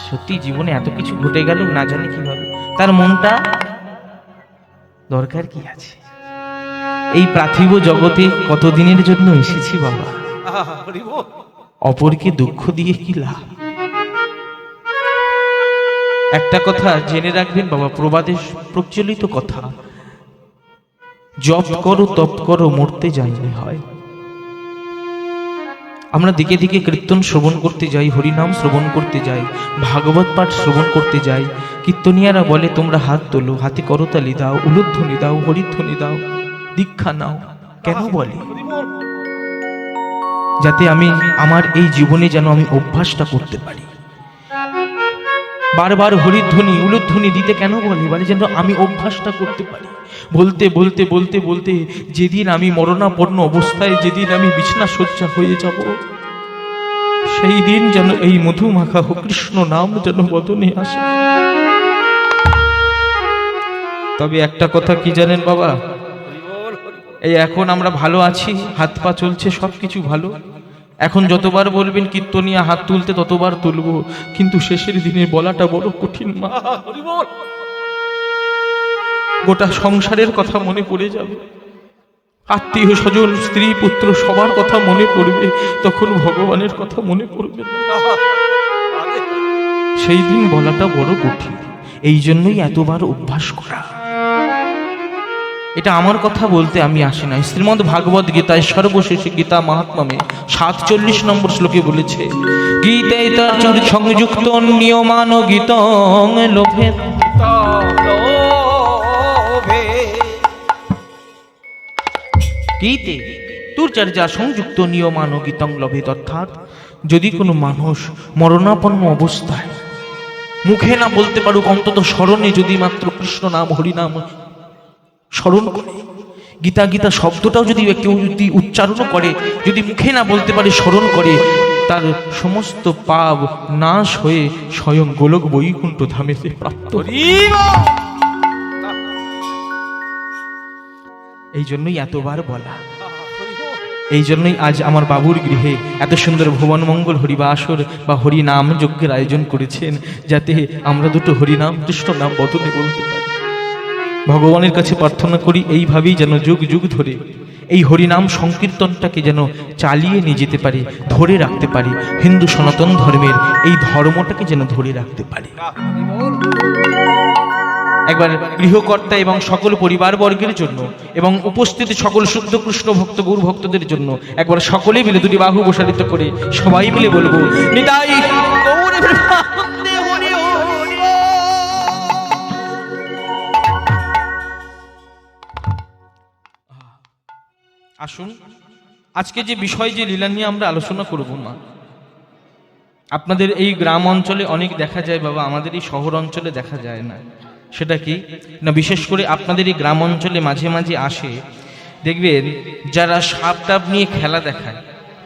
সত্যি জীবনে এত কিছু ঘটে গেল, না জানি কিভাবে। তার মনটা দরকার কি আছে? এই পার্থিব জগতে কতদিনের জন্য এসেছি বাবা, অপরকে দুঃখ দিয়ে কি লাভ? একটা কথা জেনে রাখবেন বাবা, প্রবাদে প্রচলিত কথা, জপ করো তপ করো মরতে যাইলে হয়। আমরা দিকে দিকে কীর্তন শ্রবণ করতে যাই, হরিনাম শ্রবণ করতে যাই, ভাগবত পাঠ শ্রবণ করতে যাই। কীর্তনিয়ারা বলে তোমরা হাত তোলো, হাতে করতালি দাও, উলুধ্বনি দাও, হরিধ্বনি দাও, দীক্ষা নাও। কেন বলে? যাতে আমি আমার এই জীবনে যেন আমি অভ্যাসটা করতে পারি। বারবার হরিধ্বনি উলুধ্বনি দিতে কেন বলে? বলে যেন আমি অভ্যাসটা করতে পারি। বলতে বলতে বলতে বলতে যেদিন আমি মরণাপন্ন অবস্থায়, যেদিন আমি বিছানা শয্যা হয়ে যাব, সেই দিন যেন এই মধু মাখা কৃষ্ণ নাম যেন বদনে আসে। তবে একটা কথা কি জানেন বাবা, এই এখন আমরা ভালো আছি, হাত পা চলছে, সবকিছু ভালো। এখন যতবার বলবেন কীর্তনিয়া হাত তুলতে ততবার তুলবো, কিন্তু শেষের দিনে বলাটা বড় কঠিন মা। গোটা সংসারের কথা মনে পড়ে যাবে, আত্মীয় স্বজন, স্ত্রী পুত্র সবার কথা মনে পড়বে, তখন ভগবানের কথা মনে পড়বে না। সেই দিন বলাটা বড় কঠিন। এই জন্যই এতবার অভ্যাস করা। এটা আমার কথা বলতে আমি আসি না। শ্রীমদ্ ভাগবত গীতায় সর্বশেষে গীতা মাহাত্ম্যে 47 নম্বর শ্লোকে বলেছে, গীতায় তার সংযুক্ত নিয়মান গীতং লোভে। গীতে তোর চর্যা সংযুক্ত নিয়মান গীতং লোভেত, অর্থাৎ যদি কোনো মানুষ মরণাপন্ন অবস্থায় মুখে না বলতে পারুক, অন্তত স্মরণে যদি মাত্র কৃষ্ণ নাম হরিনাম স্মরণ করে, গীতা গীতা শব্দটাও যদি কেউ যদি উচ্চারণ করে, যদি মুখে না বলতে পারে স্মরণ করে, তার সমস্ত পাপ নাশ হয়ে স্বয়ং গোলক বৈকুণ্ঠ ধামে সে প্রাপ্ত। এই জন্যই এতবার বলা, এই জন্যই আজ আমার বাবুর গৃহে এত সুন্দর ভুবন মঙ্গল হরিবাসর বা হরিনাম যজ্ঞের আয়োজন করেছেন, যাতে আমরা দুটো হরিনাম কৃষ্ণ নাম বদনে বলতে পারি। ভগবানের কাছে প্রার্থনা করি এইভাবেই যেন যুগ যুগ ধরে এই হরিনাম সংকীর্তনটাকে যেন চালিয়ে নিয়ে যেতে পারি, ধরে রাখতে পারি। হিন্দু সনাতন ধর্মের এই ধর্মটাকে যেন ধরে রাখতে পারি। একবার গৃহকর্তা এবং সকল পরিবারবর্গের জন্য এবং উপস্থিত সকল শুদ্ধ কৃষ্ণ ভক্ত গৌর ভক্তদের জন্য একবার সকলে মিলে দুটি বাহু প্রসারিত করে সবাই মিলে বলবো, নিতাই গৌর প্রেমানন্দে হরি হরি। আসুন, আজকে যে বিষয়, যে লীলা নিয়ে আমরা আলোচনা করব মা, আপনাদের এই গ্রাম অঞ্চলে অনেক দেখা যায় বাবা, আমাদের এই শহর অঞ্চলে দেখা যায় না। সেটা কি না, বিশেষ করে আপনাদের এই গ্রাম অঞ্চলে মাঝে মাঝে আসে, দেখবেন যারা সাপ টাপ নিয়ে খেলা দেখায়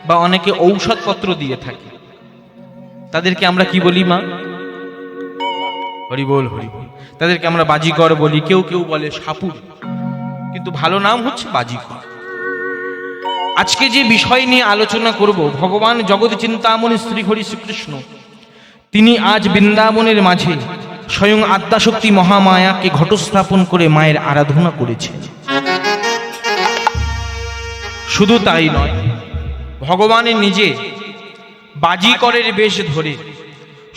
বা অনেকে ঔষধপত্র দিয়ে থাকে, তাদেরকে আমরা কি বলি মা? হরি বল হরি বল। তাদেরকে আমরা বাজিকর বলি, কেউ কেউ বলে সাপুর, কিন্তু ভালো নাম হচ্ছে বাজিকর। আজকে যে বিষয় নিয়ে আলোচনা করব, ভগবান জগৎ চিন্তামণি শ্রী হরি শ্রীকৃষ্ণ, তিনি আজ বৃন্দাবনের মাঝে স্বয়ং আদ্যাশক্তি মহামায়াকে ঘটস্থাপন করে মায়ের আরাধনা করেছে। শুধু তাই নয়, ভগবানের নিজে বাজিকরের বেশ ধরে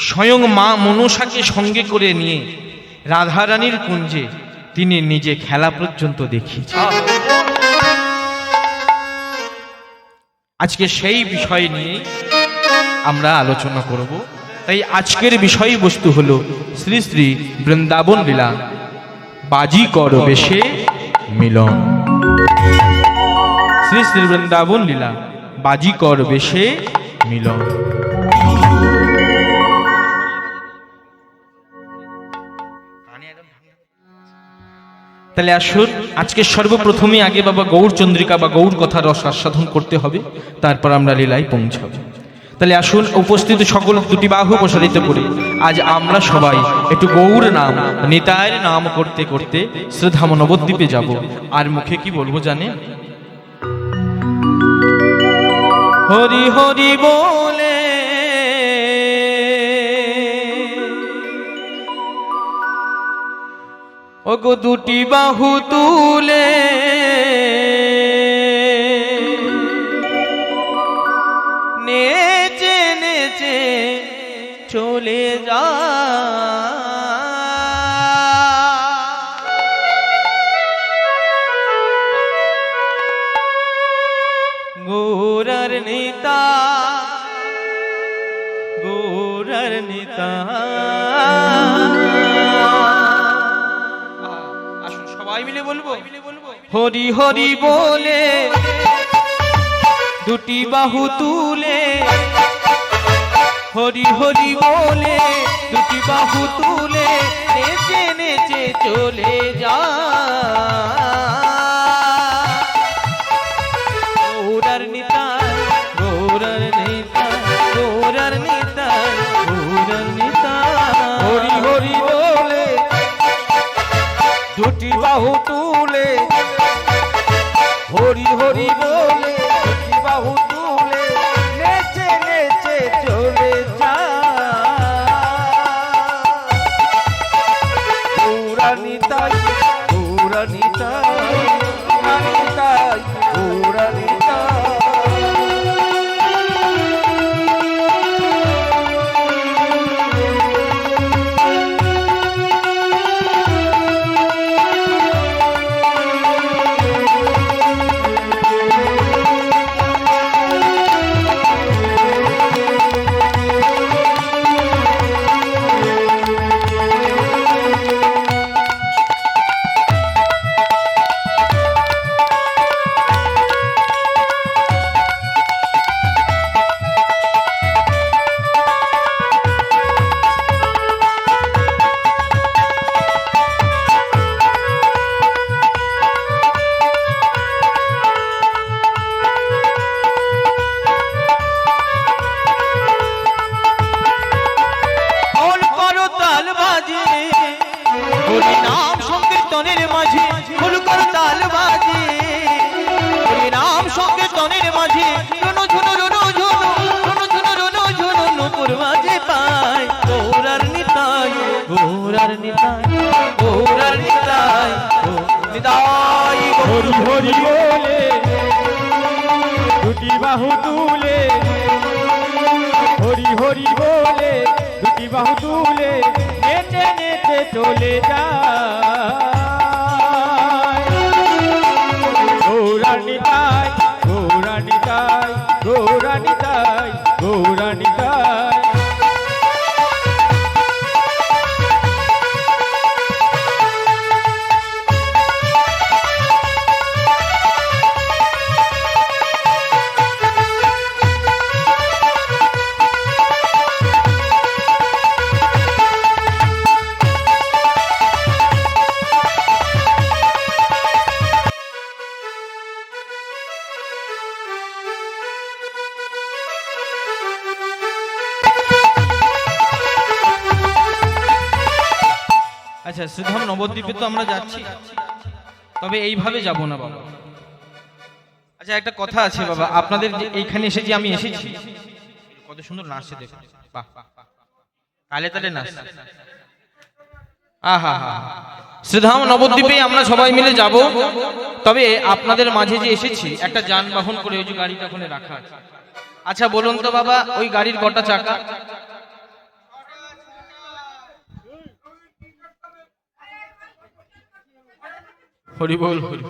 স্বয়ং মা মনসাকে সঙ্গে করে নিয়ে রাধারানীর কুঞ্জে তিনি নিজে খেলা পর্যন্ত দেখিয়েছেন। আজকে সেই বিষয় নিয়ে আমরা আলোচনা করব। তাই আজকের বিষয়বস্তু হলো শ্রী শ্রী বৃন্দাবন লীলা, বাজিকর বেশে মিলন। শ্রী শ্রী বৃন্দাবন লীলা, বাজিকর বেশে মিলন। তাহলে আসুন, আজকে সর্বপ্রথমে আগে বাবা গৌর চন্দ্রিকা বা গৌর কথা রস আস্বাদন করতে হবে, তারপর আমরা লীলায় পৌঁছাবো। তাহলে আসুন, উপস্থিত সকল দুটি বাহু প্রসারিত করে আজ আমরা সবাই একটু গৌর নাম, নিতায়ের নাম করতে করতে শ্রদ্ধা নবদ্বীপে যাব। আর মুখে কি বলবো জানে? হরি হরি বলে ওগো দুটি বাহু তুলে নেচে নেচে চলে যা গৌরার নেতা গৌরার নেতা। আসুন সবাই মিলে বলবো হরি হরি বলে দুটি বাহু তুলে, হরি হরি বলে দুটি বাহু তুলে নেচে নেচে চলে যা গৌরার নিতাই গৌরার নিতাই গৌরার নিতাই গৌরার নিতাই। হরি হরি বলে দুটি বাহু তুলে, হরি হরি বলে দুটি বাহু তুলে নেচে নেচে চলে যা গৌরা নিতাই গৌরা নিতাই নিতাই গৌরা নিতাই। হরি হরি বলে দুটি বাহু তুলে, হরি হরি বলে দুটি বাহু তুলে নেচে নেচে চলে যায় গৌরা নিতাই গৌরা নিতাই গৌরা নিতাই গৌরা নিতাই। আচ্ছা, শ্রীধাম নবদ্বীপে তো আমরা যাচ্ছি, তবে এইভাবে যাব না বাবা। আচ্ছা, একটা কথা আছে বাবা, আপনাদের এইখানে এসে যে আমি এসেছি, কত সুন্দর নাচছে দেখো, বাহ তালে তালে নাচ, আহা হা। শ্রীধাম নবদ্বীপে আমরা সবাই মিলে যাব, তবে আপনাদের মাঝে যে এসেছি একটা যানবাহন করে, ওই যে গাড়িটা ওখানে রাখা আছে। আচ্ছা বলুন তো বাবা, ওই গাড়ির কটা চাকা? হরি বল হরি।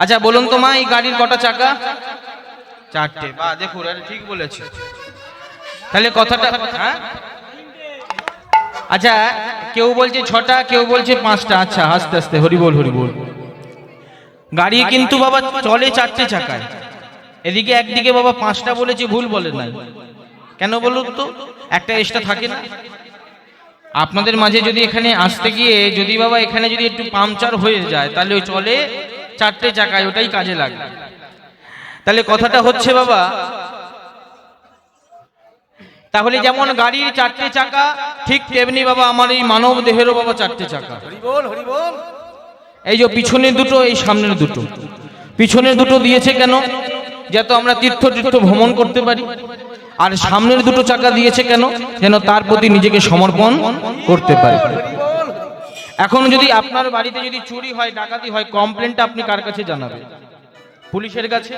আচ্ছা বলুন তো মা, এই গাড়ির কটা চাকা? চারটে। বাহ, দেখুন ঠিক বলেছে। তাহলে কথাটা হ্যাঁ, আচ্ছা কেউ বলছে ছটা, কেউ বলছে পাঁচটা। আচ্ছা আস্তে আস্তে, হরি বল হরি বল। গাড়ি কিন্তু বাবা চলে চারটে চাকায়, এদিকে একদিকে বাবা পাঁচটা বলেছে, ভুল বলে নাই। কেন বলুন তো, একটা এক্সট্রা থাকে না? আপনাদের মাঝে যদি এখানে আসতে গিয়ে যদি বাবা এখানে যদি একটু পাংচার হয়ে যায়, তাহলে ওই চলে চারটে চাকায়, ওটাই কাজে লাগে। তাহলে কথাটা হচ্ছে বাবা, তাহলে যেমন গাড়ির চারটে চাকা, ঠিক তেমনি বাবা আমার এই মানব দেহেরও বাবা চারটে চাকা। এই যে পিছনের দুটো, এই সামনের দুটো। পিছনের দুটো দিয়েছে কেন? যাতে আমরা তীর্থ ভ্রমণ করতে পারি। আর সামনের দুটো চাকা দিয়েছে কেন? যেন তার প্রতি নিজেকে সমর্পণ করতে পারে। এখন যদি আপনার বাড়িতে যদি চুরি হয়, ডাকাতি হয়, কমপ্লেনটা আপনি কার কাছে জানাবেন? পুলিশের কাছে।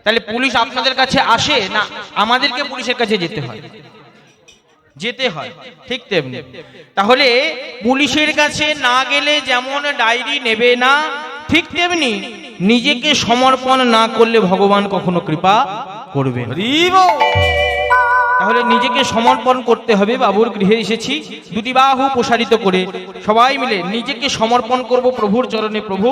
তাহলে পুলিশ আপনাদের কাছে আসে না আমাদেরকে পুলিশের কাছে যেতে হয়? যেতে হয়। ঠিক তেমনি তাহলে পুলিশের কাছে না গেলে যেমন ডায়েরি নেবে না, ঠিক তেমনি নিজেকে সমর্পণ না করলে ভগবান কখনো কৃপা করবে না। তাহলে নিজেকে সমর্পণ করতে হবে। বাবুর গৃহে এসেছি, দুটি বাহু প্রসারিত করে সবাই মিলে নিজেকে সমর্পণ করব প্রভুর চরণে। প্রভু,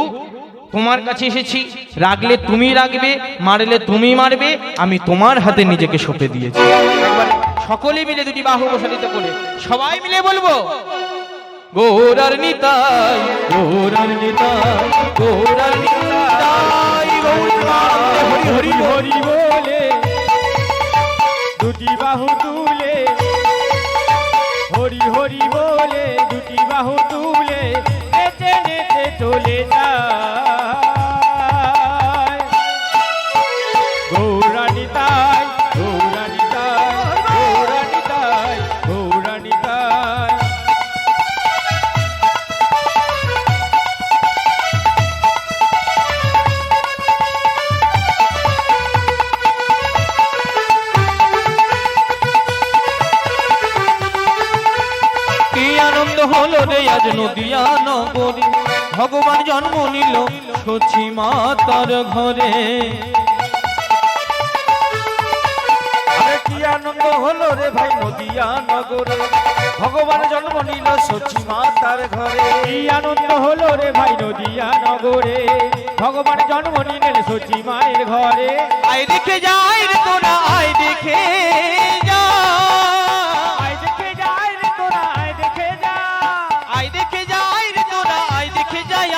তোমার কাছে এসেছি, রাগলে তুমি রাগবে, মারলে তুমি মারবে, আমি তোমার হাতে নিজেকে সঁপে দিয়েছি। একবার সকলে মিলে দুটি বাহু প্রসারিত করে সবাই মিলে বলবো, গৌরার নিতাই, গৌরার নিতাই, গৌরার নিতাই, হরি হরি হরি বলে দুটি বাহু তুলে, হরি হরি বলে দুটি বাহু তুলে, নেচে নেচে চলে যায়। গৌরানী তাই, গৌরানী তাই, গৌরানী তাই, গৌরানী তাই। কি আনন্দ হলো রে আজ নদিয়া নগরে, ভগবান জন্ম নিল সচি মাতার ঘরে। আরে কি আনন্দ হলো রে ভাই নদিয়া নগরে, ভগবান জন্ম নিল সচি মাতার ঘরে। কি আনন্দ হলো রে ভাই নদিয়া নগরে, ভগবান জন্ম নিলেন সচি মায়ের ঘরে। আয় দেখে যাই রে তোরা, আয় দেখে যা, আয় দেখে যাই রে তোরা, আয় দেখে যা, আয় দেখে যাই রে তোরা, আয় দেখে যাই।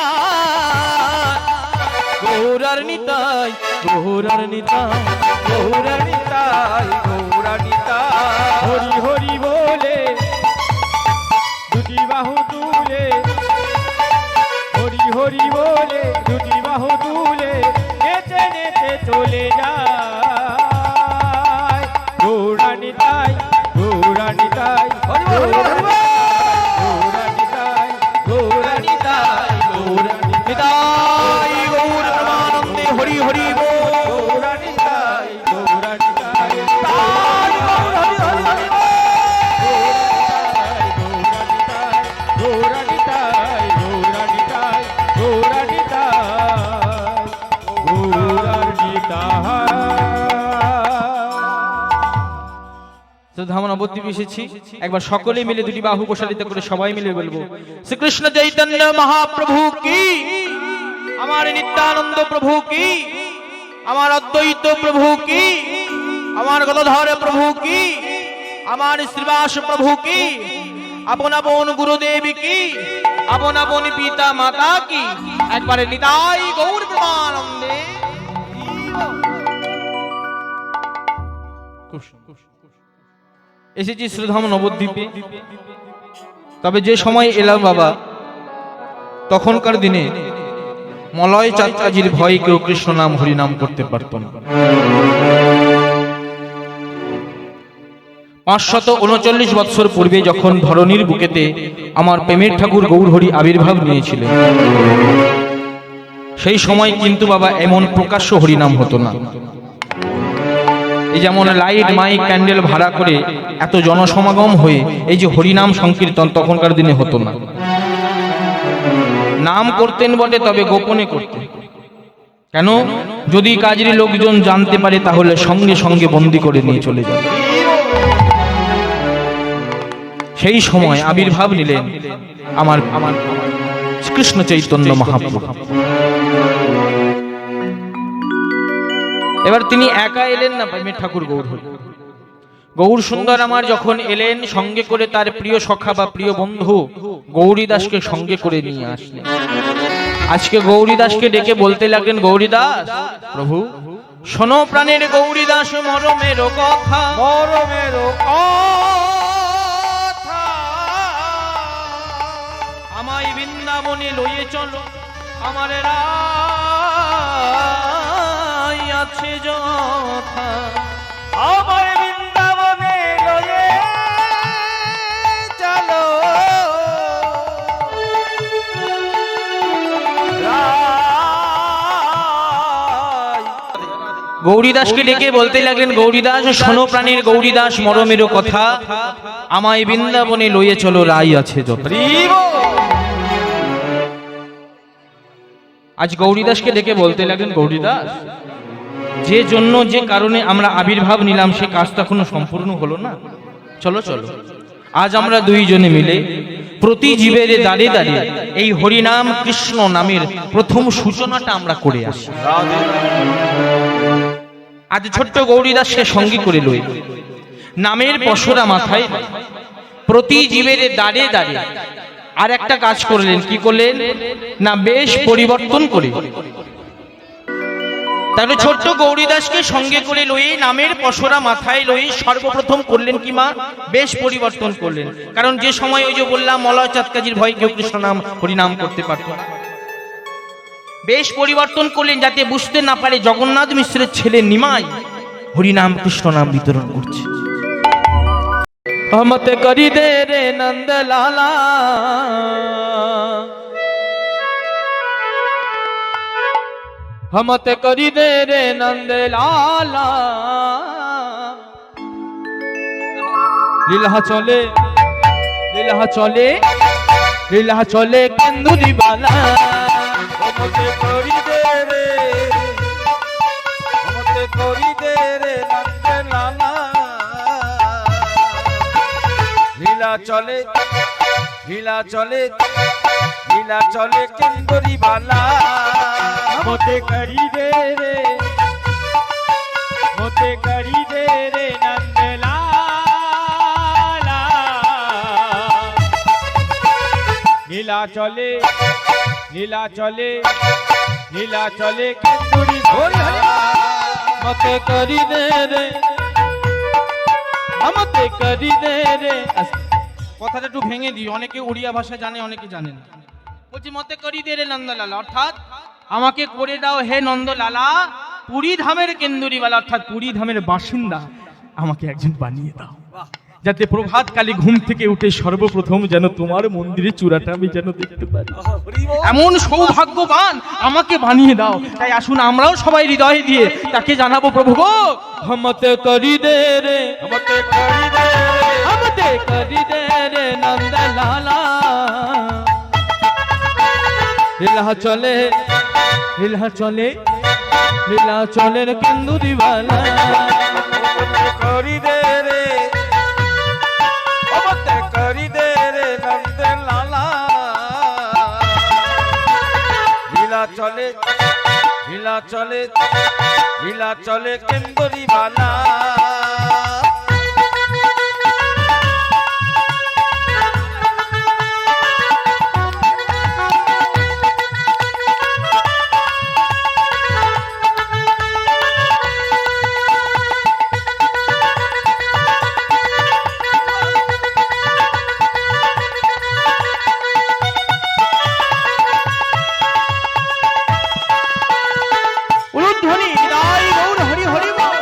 গৌরার নিতাই, গৌরার নিতাই, গৌরার নিতাই, গৌরানী তাই। হরি হরি বলে দুটি বাহু তুলে, হরি হরি বলে দুটি বাহু তুলে, নেচে নেচে চলে যায়। গৌরানী তাই, গৌরানী তাই, গৌরানী তাই, গৌরানী তাই, গৌরানী নিতাই গৌর প্রেমানন্দে হরি হরি বল। গৌরানী তাই, গৌরানী তাই, গৌরানী তাই, গৌরানী তাই, গৌরানী তাই, গৌরানী তাই। তো ধাম নবদ্বীপ এসেছি, একবার সকলে মিলে দুটি বাহু প্রসারিত করে সবাই মিলে বলবো, শ্রীকৃষ্ণ চৈতন্য মহাপ্রভু কি, আমার নিত্যানন্দ প্রভু কি, আমার অদ্বৈত প্রভু কি, আমার গদাধর প্রভু কি, আমার শ্রীবাস প্রভু কি, আপন আপন গুরুদেব কি, আপন আপন পিতা মাতা কি। একবারে নিতাই গৌর প্রেমানন্দে। এসেছি শ্রীধাম নবদ্বীপে। তবে যে সময় এলাম বাবা, তখনকার দিনে মলয় চাচাজির ভয়ে কেউ কৃষ্ণ নাম হরিনাম করতে পারত না। 539 বৎসর পূর্বে যখন ধরণীর বুকেতে আমার প্রেমের ঠাকুর গৌরহরি আবির্ভাব নিয়েছিলেন, সেই সময় কিন্তু বাবা এমন প্রকাশ্য হরিনাম হতো না। এই যেমন লাইট মাইক ক্যান্ডেল ভাড়া করে এত জনসমাগম হয়ে এই যে হরিনাম সংকীর্তন তখনকার দিনে হতো না। নাম করতেন বটে, তবে গোপনে করতেন। কেন? যদি কাজের লোকজন জানতে পারে তাহলে সঙ্গে সঙ্গে বন্দী করে নিয়ে চলে যাবে। সেই সময় আবির্ভাব নিলেন আমার কৃষ্ণ চৈতন্য মহাপ্রভু। এবার তিনি একা এলেন না, প্রেমের ঠাকুর গৌরহরি। গৌর সুন্দর আমার যখন এলেন, সঙ্গে করে তার প্রিয় সখা বা প্রিয় বন্ধু গৌরীদাসকে সঙ্গে করে নিয়ে আসলেন। আজকে গৌরীদাসকে ডেকে বলতে লাগলেন, গৌরীদাস প্রভু শোনো প্রাণের গৌরীদাস মরমের কথা, মরমের কথা, আমায় বৃন্দাবনে লইয়ে চলো, আমার রায় আছে যথা। আমায় বৃন্দাবনে লয়ে চলো, গৌরীদাসকে ডেকে বলতে লাগলেন, গৌরীদাস শোনো প্রাণীর গৌরীদাস মরমেরও কথা, আমায় বৃন্দাবনে লইয়ে চলো রাই আছে যত। আজ গৌরীদাসকে ডেকে বলতে লাগলেন, গৌরীদাস যে জন্য যে কারণে আমরা আবির্ভাব নিলাম সে কাজ তো এখনো সম্পূর্ণ হলো না, চলো চলো আজ আমরা দুইজনে মিলে প্রতি জীবের দাঁড়িয়ে দাঁড়িয়ে এই হরিনাম কৃষ্ণ নামের প্রথম সূচনাটা আমরা করে আসি। আজ ছোট্ট গৌরীদাসকে সঙ্গী করে লই, নামের পশরা মাথায় প্রতি জীবের দাঁড়িয়ে দাঁড়িয়ে আর একটা কাজ করলেন, কি করলেন না বেশ পরিবর্তন করে। তাহলে ছোট্ট গৌরীদাসকে সঙ্গে করে লই, নামের পশরা মাথায় লই, সর্বপ্রথম করলেন কি মা বেশ পরিবর্তন করলেন। কারণ যে সময় ওই যে বললাম মলয় চাঁদকাজির ভয় কেউ কৃষ্ণ নাম হরিনাম করতে পারত না, বেশ পরিবর্তন করলেন যাতে বুঝতে না পারে জগন্নাথ মিশ্রের ছেলে নিমাই হরিনাম কৃষ্ণ নাম বিতরণ করছে। রহমত করি দে রে নন্দ লালা, রহমত করি দে রে নন্দ লালা, লীলা চলে লীলা চলে লীলা চলে কেন্দুরি বালা, রহমত করি দে রে, রহমত করি দে রে নন্দ লালা, লীলা চলে লীলা চলে লীলা চলে কেন্দুরি বালা, মোতে করি দে রে, মোতে করি দে রে নন্দলালা, লীলা চলে লীলা চলে লীলা চলে কেন্দুরি বালা, মতে করি দে রে, মতে করি দে রে। কথাটা একটু ভেঙে দিই, অনেকে উড়িয়া ভাষা জানে অনেকে জানে না। বলছি মতে করি দে রে নন্দলালা, অর্থাৎ আমাকে করে দাও হে নন্দলালা পুরী ধামের কেন্দুরিওয়ালা, অর্থাৎ পুরী ধামের বাসিন্দা আমাকে একজন বানিয়ে দাও, যাতে প্রভাত কালে ঘুম থেকে উঠে সর্বপ্রথম যেন তোমার মন্দিরের চূড়াটা আমি যেন দেখতে পারি, এমন সৌভাগ্যবান আমাকে বানিয়ে দাও। তাই আসুন আমরাও সবাই হৃদয় দিয়ে তাকে জানাবো, প্রভু গো মতে করি দে রে, রহমত করি দে রে, মতে করি দে রে নন্দলালা, লীলা চলে লীলা চলে লীলা চলে রে কেন্দুরিওয়ালা, রহমত করি দে রে, রহমত করি দে রে নন্দ লালা, লীলা চলে লীলা চলে লীলা চলে কেন্দুরি বালা, উলুধ্বনি বিদায় গৌর হরি হরি বল।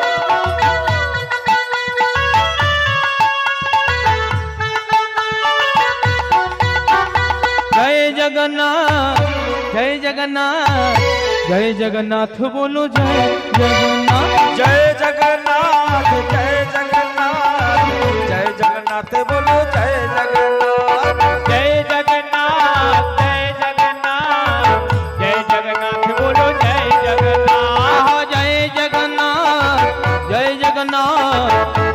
জয় জগন্নাথ জয় জগন্নাথ জয় জগন্নাথ বলো জয় জগন্নাথ, জয় জগন্নাথ জয় জগন্নাথ জয় জগন্নাথ বলো জয় জগন্নাথ, জয় জগন্নাথ জয় জগন্নাথ জয় জগন্নাথ বলো জয় জগন্নাথ, জয় জগন্নাথ জয় জগন্নাথ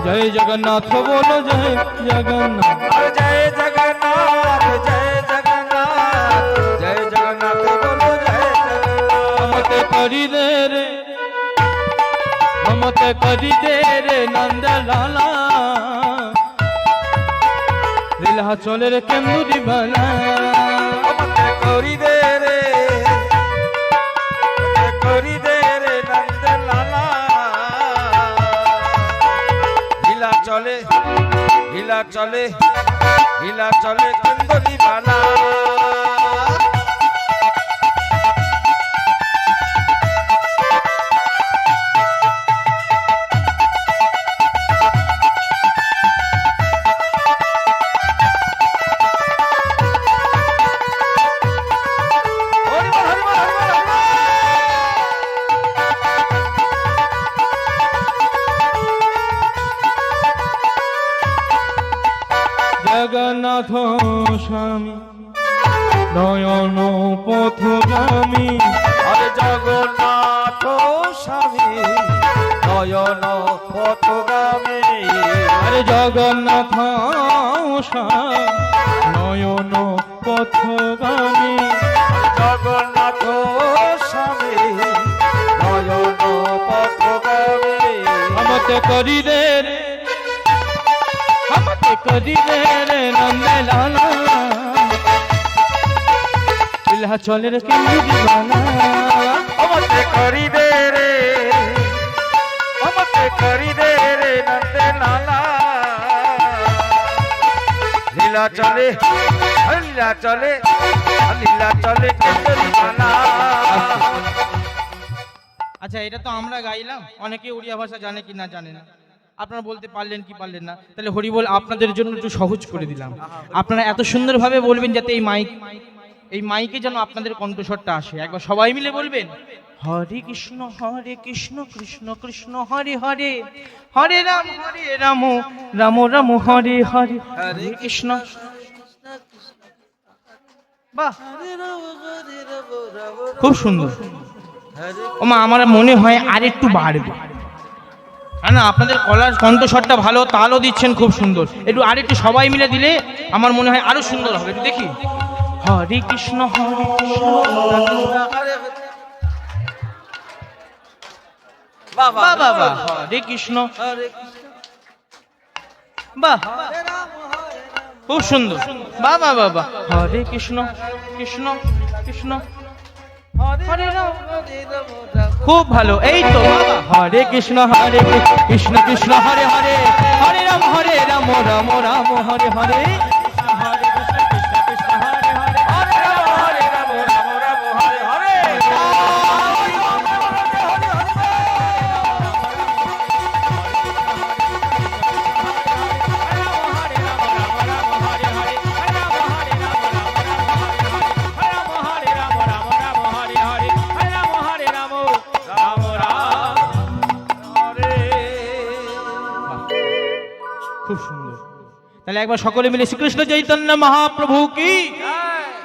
জয় জগন্নাথ বলো জয় জগন্নাথ, আর জয় জগন্নাথ জয় জগন্নাথ জয় জগন্নাথ বলো জয় জগন্নাথ, মতে করি দে রে, মতে করি দে রে নন্দলালা, লীলা চলে রে কেন্দুরিওয়ালা, রহমত করি দে রে, রহমত করি দে রে নন্দ লালা, লীলা চলে লীলা চলে লীলা চলে কেন্দুরি বালা, হরি বল, হরি বল, হরি বল, হরি বল। জগন্নাথ স্বামী নয়ন পথগামী আরে জগন্নাথ স্বামী নয়ন পথগামী আরে জগন্নাথ স্বামী নয়ন পথগামী জগন্নাথ স্বামী নয়ন পথগামী আমতে করি রে আমতে করি রে নন্দে লালা ইল্হা চলে রে কি দিবানা আমতে করি দে রে আমতে করি দে রে নন্দে লালা লীলা চলে লীলা চলে লীলা চলে কেতরি মালা আচ্ছা এটা তো আমরা গাইলাম অনেকে উড়িয়া ভাষা জানে কি না জানে না আপনারা বলতে পারলেন কি পারলেন না তাহলে হরিবোল আপনাদের জন্য একটু সহজ করে দিলাম আপনারা এত সুন্দরভাবে বলবেন যাতে এই মাইকে যেন আপনাদের কণ্ঠস্বরটা আসে একবার সবাই মিলে বলবেন হরে কৃষ্ণ কৃষ্ণ কৃষ্ণ হরে হরে হরে রাম রাম রাম হরে হরে হরে কৃষ্ণ বাহ খুব সুন্দর ওমা আমার মনে হয় আর একটু বাড়বে হ্যাঁ না আপনাদের কলার কণ্ঠস্বরটা ভালো তালও দিচ্ছেন খুব সুন্দর একটু আর একটু সবাই মিলে দিলে আমার মনে হয় আরো সুন্দর হবে একটু দেখি হরে কৃষ্ণ হরে কৃষ্ণ বাহ খুব সুন্দর বাবা বাবা হরে কৃষ্ণ কৃষ্ণ কৃষ্ণ হরে রাম খুব ভালো এই তো বাবা হরে কৃষ্ণ কৃষ্ণ কৃষ্ণ হরে হরে হরে রাম রাম রাম হরে হরে খুব সুন্দর তাহলে একবার সকলে মিলে শ্রীকৃষ্ণ চৈতন্য মহাপ্রভু কি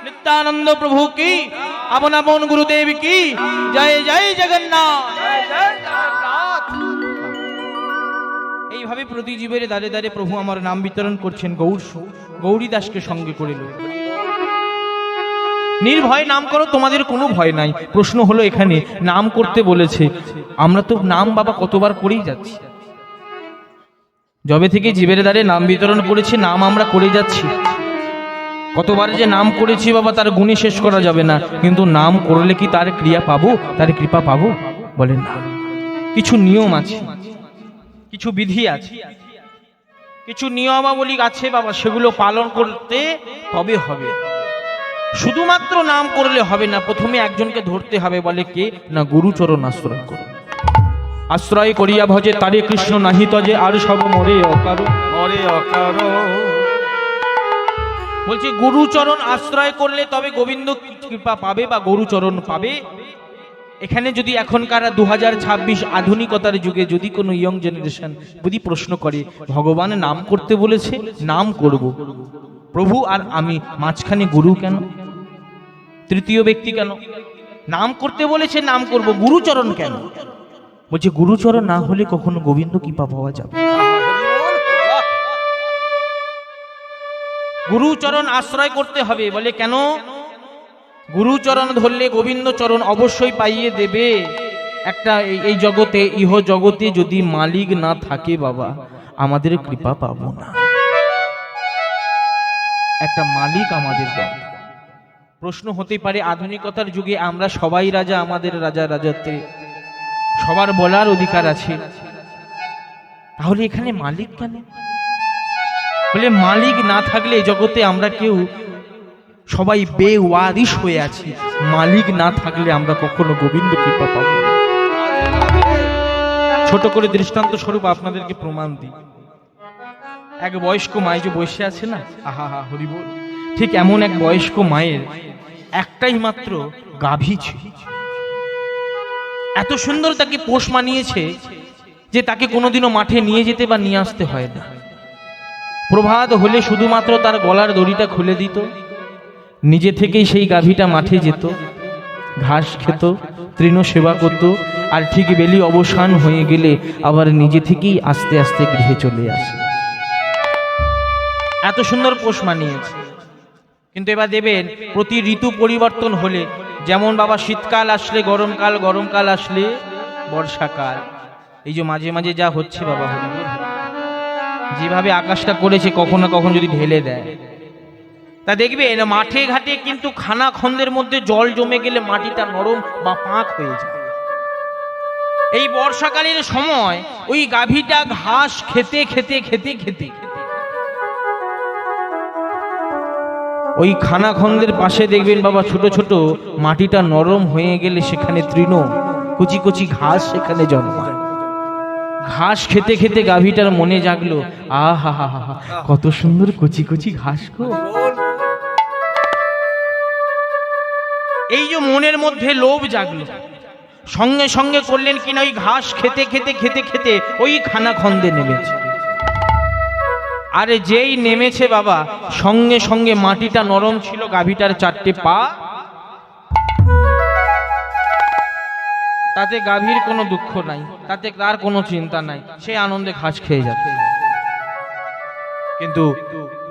নিত্যানন্দ প্রভু কি আপন আপন গুরুদেব কি জয় জয় জগন্নাথ এইভাবে প্রতি জীবের দ্বারে দ্বারে প্রভু আমার নাম বিতরণ করছেন গৌরী দাসকে সঙ্গে করিল নির্ভয় নাম করো তোমাদের কোনো ভয় নাই প্রশ্ন হলো এখানে নাম করতে বলেছে আমরা তো নাম বাবা কতবার করেই যাচ্ছি যবে থেকে জীবের দ্বারে নাম বিতরণ করেছি নাম আমরা করে যাচ্ছি কতবার যে নাম করেছি বাবা তার গুণে শেষ করা যাবে না কিন্তু নাম করলে কি তার ক্রিয়া পাবো তার কৃপা পাবো বলেন না কিছু নিয়ম আছে কিছু বিধি আছে কিছু নিয়মাবলী আছে বাবা সেগুলো পালন করতে তবে হবে শুধুমাত্র নাম করলে হবে না প্রথমে একজনকে ধরতে হবে বলে কে না গুরুচরণ আশ্রয় করো আশ্রয় করিয়া ভজে তারে কৃষ্ণ নাহি তজে আর সব মরে অকারো বলছে গুরুচরণ আশ্রয় করলে তবে গোবিন্দ কৃপা পাবে বা গুরুচরণ পাবে এখানে যদি এখনকার 2026 আধুনিকতার যুগে যদি কোনো ইয়ং জেনারেশন যদি প্রশ্ন করে ভগবান নাম করতে বলেছে নাম করব প্রভু আর আমি মাঝখানে গুরু কেন তৃতীয় ব্যক্তি কেন নাম করতে বলেছে নাম করব গুরুচরণ কেন বলছে গুরুচরণ না হলে কখনো গোবিন্দ কৃপা পাওয়া যাবে গুরুচরণ আশ্রয় করতে হবে বলে কেন গুরুচরণ ধরলে গোবিন্দ চরণ অবশ্যই পাইয়ে দেবে একটা এই জগতে ইহ জগতে যদি মালিক না থাকে বাবা আমাদের কৃপা পাবো না একটা মালিক আমাদের দরকার প্রশ্ন হতে পারে আধুনিকতার যুগে আমরা সবাই রাজা আমাদের রাজা রাজত্বে সবার বলার অধিকার আছে তাহলে এখানে মালিক কেন বলে মালিক না থাকলে এই জগতে আমরা কেউ সবাই বেওয়ারিশ হয়ে আছি মালিক না থাকলে আমরা কখনো গোবিন্দ কৃপা পাবো না ছোট করে দৃষ্টান্ত স্বরূপ আপনাদেরকে প্রমাণ দিই এক বয়স্ক মাই যে বসে আছে না আহা হা হরি বল ঠিক এমন এক বয়স্ক মায়ের একটাই মাত্র গাভী ছিল এত সুন্দর তাকে পোষ মানিয়েছে যে তাকে কোনোদিনও মাঠে নিয়ে যেতে বা নিয়ে আসতে হয় না প্রভাত হলে শুধুমাত্র তার গলার দড়িটা খুলে দিত, নিজে থেকেই সেই গাভীটা মাঠে যেত, ঘাস খেত, তৃণ সেবা করত, আর ঠিক বেলি অবসান হয়ে গেলে আবার নিজে থেকেই আস্তে আস্তে গৃহে চলে আসে। এত সুন্দর পোষ মানিয়েছে। কিন্তু এবার দেবেন প্রতি ঋতু পরিবর্তন হলে, যেমন বাবা শীতকাল আসলে গরমকাল, গরমকাল আসলে বর্ষাকাল, এই যে মাঝে মাঝে যা হচ্ছে বাবা, যেভাবে আকাশটা করেছে কখনো না কখনো যদি ঢেলে দেয়, তা দেখবেন মাঠে ঘাটে কিন্তু খানা খন্দের মধ্যে জল জমে গেলে মাটিটা নরম বা পাঁক হয়ে যায়। এই বর্ষাকালের সময় ওই গাভীটা ঘাস খেতে খেতে খেতে খেতে ওই খানা খন্দের পাশে দেখবেন বাবা ছোট ছোট মাটিটা নরম হয়ে গেলে সেখানে তৃণ, কচি কচি ঘাস সেখানে জন্মায়। ঘাস খেতে খেতে গাভীটার মনে জাগলো, আহা হা হা, কত সুন্দর কচি কচি ঘাস গো। এই যে মনের মধ্যে লোভ জাগলো, সঙ্গে সঙ্গে করলেন কিনা ওই ঘাস খেতে খেতে খেতে খেতে ওই খানা খন্দে নেমেছে। আরে যেই নেমেছে বাবা, সঙ্গে সঙ্গে মাটিটা নরম ছিল, গাভীটার চারটে পা, তাতে গাভীর কোনো দুঃখ নাই, তাতে তার কোনো চিন্তা নাই, সে আনন্দে ঘাস খেয়ে যাচ্ছে। কিন্তু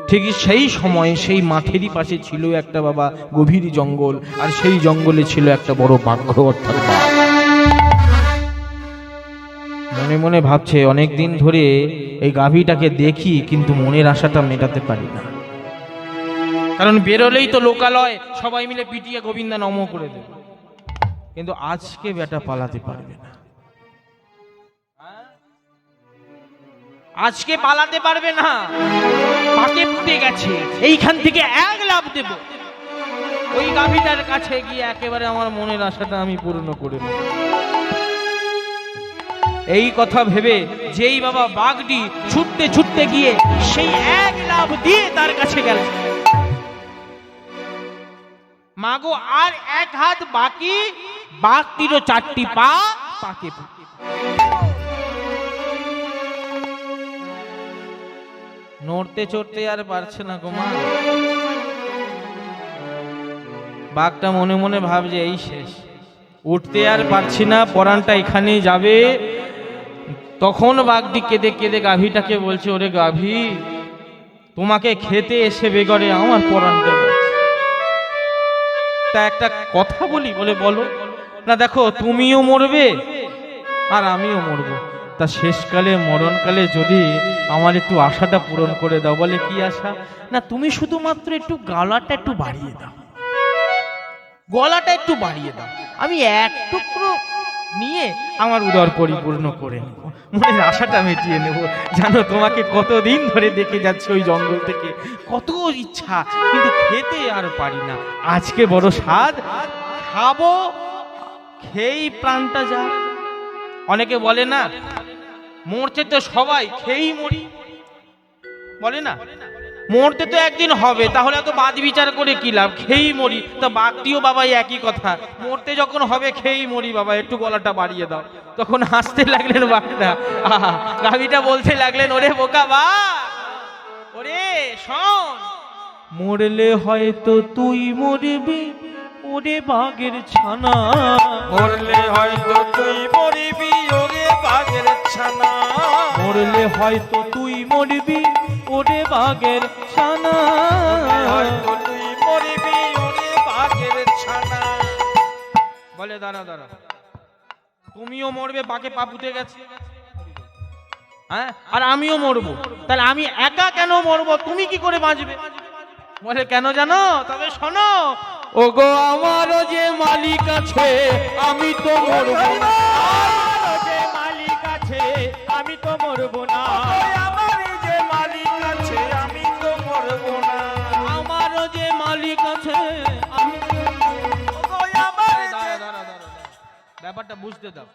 ঠিকই সেই সময় সেই মাঠেরই পাশে ছিল একটা বাবা গভীর জঙ্গল, আর সেই জঙ্গলে ছিল একটা বড় বাঘ, অর্থাৎ বাঘ। মনে মনে ভাবছে অনেক দিন ধরে এই গাভীটাকে দেখি, কিন্তু মনের আশাটা মেটাতে পারি না, কারণ বেরোলেই তো লোকালয়, সবাই মিলে পিটিয়ে গোবিন্দা নম করে দেবে, কিন্তু আজকে বেটা পালাতে পারবে না, আজকে পালাতে পারবে না, পাকে ফুটে গেছে, এইখান থেকে এক লাভ দেব, ওই গাভীটার কাছে গিয়ে একেবারে আমার মনের আশাটা আমি পূর্ণ করে নেব। এই কথা ভেবে যেই বাবা বাঘটি ছুটতে ছুটতে গিয়ে সেই এক লাভ দিয়ে তার কাছে গেল, মাগো আর এক হাত বাকি, বাঘটিরও চারটি পা পাকে ফুটে। নড়তে চড়তে আর পারছে না গো মা। বাঘটা মনে মনে ভাবছে এই শেষ, উঠতে আর পারছি না, পরাণটা এখানেই যাবে। তখন বাঘটি কেঁদে কেঁদে গাভীটাকে বলছে, ওরে গাভী, তোমাকে খেতে এসে বেগরে আমার পরাণটা যাচ্ছে। তা একটা কথা বলি, বলে বলো না, দেখো তুমিও মরবে আর আমিও মরবো, তা শেষকালে মরণকালে যদি আমার একটু আশাটা পূরণ করে দাও। বলে কি আশা? না তুমি শুধুমাত্র একটু গলাটা একটু বাড়িয়ে দাও, গলাটা একটু বাড়িয়ে দাও, আমি এক টুকরো নিয়ে আমার উদর পরিপূর্ণ করে নেব, মনের আশাটা মিটিয়ে নেব। জানো তোমাকে কতদিন ধরে দেখে যাচ্ছে ওই জঙ্গল থেকে, কত ইচ্ছা, কিন্তু খেতে আর পারি না, আজকে বড় স্বাদ, খাবো, খেয়েই প্রাণটা যা। অনেকে বলে না মরছে তো সবাই, খেয়েই মরি, বলে না মরতে তো একদিন হবে, তাহলে তো বাদ বিচার করে কি লাভ, খেয়েই মরি। তা বাঘটিও বাবা একই কথা, মরতে যখন হবে খেয়েই মরি বাবা, একটু গলাটা বাড়িয়ে দাও। তখন হাসতে লাগলেন বাঘটা, গাভীটা বলতে লাগলেন, ওরে বোকা বাঘ, ওরে শোন, মরলে হয়তো তুই মরবি ওরে বাঘের ছানা, মরলে হয়তো তুই মরবি ওরে বাঘের ছানা, মরলে হয়তো তুই মরবি ওরে বাঘের ছানা, হয়তো তুই মরবি ওরে বাঘের ছানা। বলে দাঁড়া দাঁড়া, তুমিও মরবে, বাঘে পা পুঁতে গেছে, হ্যাঁ, আর আমিও মরবো, তাহলে আমি একা কেন মরবো, তুমি কি করে বাঁচবে? বলে কেন জানো? তবে শোনো, ওগো আমারও যে মালিক আছে আমি তো মরবো না, আমারও যে মালিক আছে আমি তো মরবো না, আমার যে মালিক আছে আমি তো মরবো না, আমারও যে মালিক আছে আমি। ব্যাপারটা বুঝতে দাও,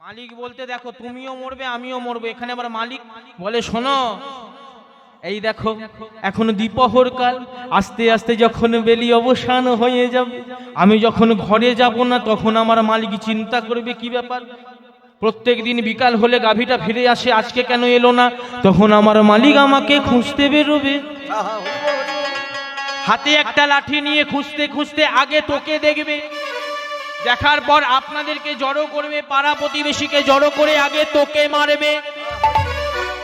মালিক বলতে দেখো তুমিও মরবে আমিও মরবো, এখানে আবার মালিক। বলে শোনো, এই দেখো এখন দ্বিপ্রহর কাল, আস্তে আস্তে যখন বেলি অবসান হয়ে যাবে, আমি যখন ঘরে যাব না, তখন আমার মালিক চিন্তা করবে কি ব্যাপার, প্রত্যেক দিন বিকাল হলে গাভীটা ফিরে আসে, আজকে কেন এলো না? তখন আমার মালিক আমাকে খুঁজতে বেরোবে। হাতে একটা লাঠি নিয়ে খুঁজতে খুঁজতে আগে তোকে দেখবে, দেখার পর আপনাদেরকে জড়ো করবে, পাড়া প্রতিবেশীকে জড়ো করে আগে তোকে মারবে,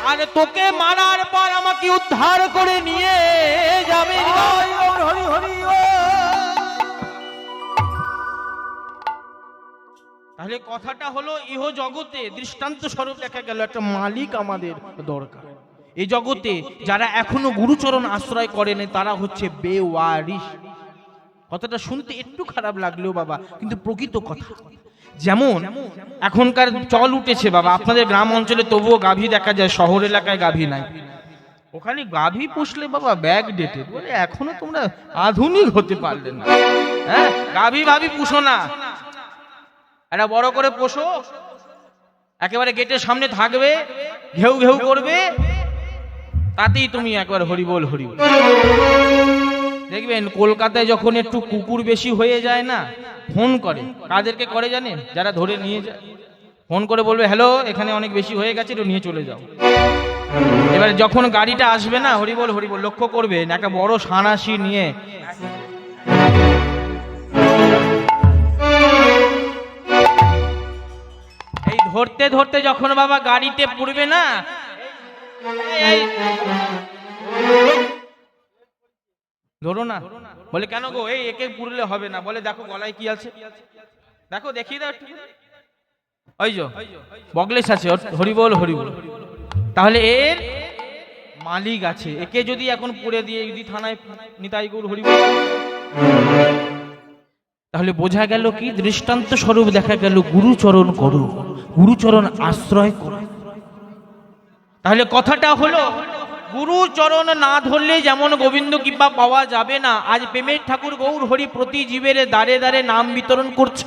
আর তোকে মারার পর আমাকে উদ্ধার করে নিয়ে যাবে। হরি হরি তাহলে কথাটা হলো, ইহ জগতে দৃষ্টান্ত স্বরূপ দেখা গেল একটা মালিক আমাদের দরকার। এই জগতে যারা এখনো গুরুচরণ আশ্রয় করেনি তারা হচ্ছে বেওয়ারিশ। কথাটা শুনতে একটু খারাপ লাগলেও বাবা কিন্তু প্রকৃত কথা। যেমন এখনকার চল উঠেছে বাবা, আপনাদের গ্রাম অঞ্চলে তবুও গাভী দেখা যায়, শহর এলাকায় গাভী নাই। ওখানে গাভী পুষলে বাবা ব্যাগ ডেটেড, বলে এখনো তোমরা আধুনিক হতে পারলে না। হ্যাঁ, গাভী ভাবি পুষো না, একটা বড় করে পোষো, একেবারে গেটের সামনে থাকবে, ঘেউ ঘেউ করবে, তাতেই তুমি একবার হরিবোল হরিবোল। দেখবেন কলকাতায় যখন একটু কুকুর বেশি হয়ে যায় না, ফোন করে, কাদেরকে করে জানেন? যারা ধরে নিয়ে যায়, ফোন করে বলবে হ্যালো এখানে অনেক বেশি হয়ে গেছে, একটু নিয়ে চলে যাও। এবারে যখন গাড়িটা আসবে না, হরিবোল হরিবোল, লক্ষ্য করবেন একটা বড় সানাসি নিয়ে এই ধরতে ধরতে যখন বাবা গাড়িতে পুড়বে না, ধরো না, বলে কেন গো, এই একে পুরলে হবে না, বলে দেখো গলায় কি আছে, দেখো দেখিয়ে দাও একটু, ওই যে বগলেশ আছে, হরিবোল হরিবোল। তাহলে এর মালিক আছে, একে যদি এখন পুড়ে দিয়ে যদি থানায় নিতাই গৌর হরিবোল, তাহলে বোঝা গেল কি দৃষ্টান্ত স্বরূপ দেখা গেল গুরুচরণ করো, গুরুচরণ আশ্রয় করো। তাহলে কথাটা হলো গুরুচরণ না ধরলে যেমন গোবিন্দ কৃপা পাওয়া যাবে না। আজ প্রেমের ঠাকুর গৌর হরি প্রতি জীবের দ্বারে দ্বারে নাম বিতরণ করছে।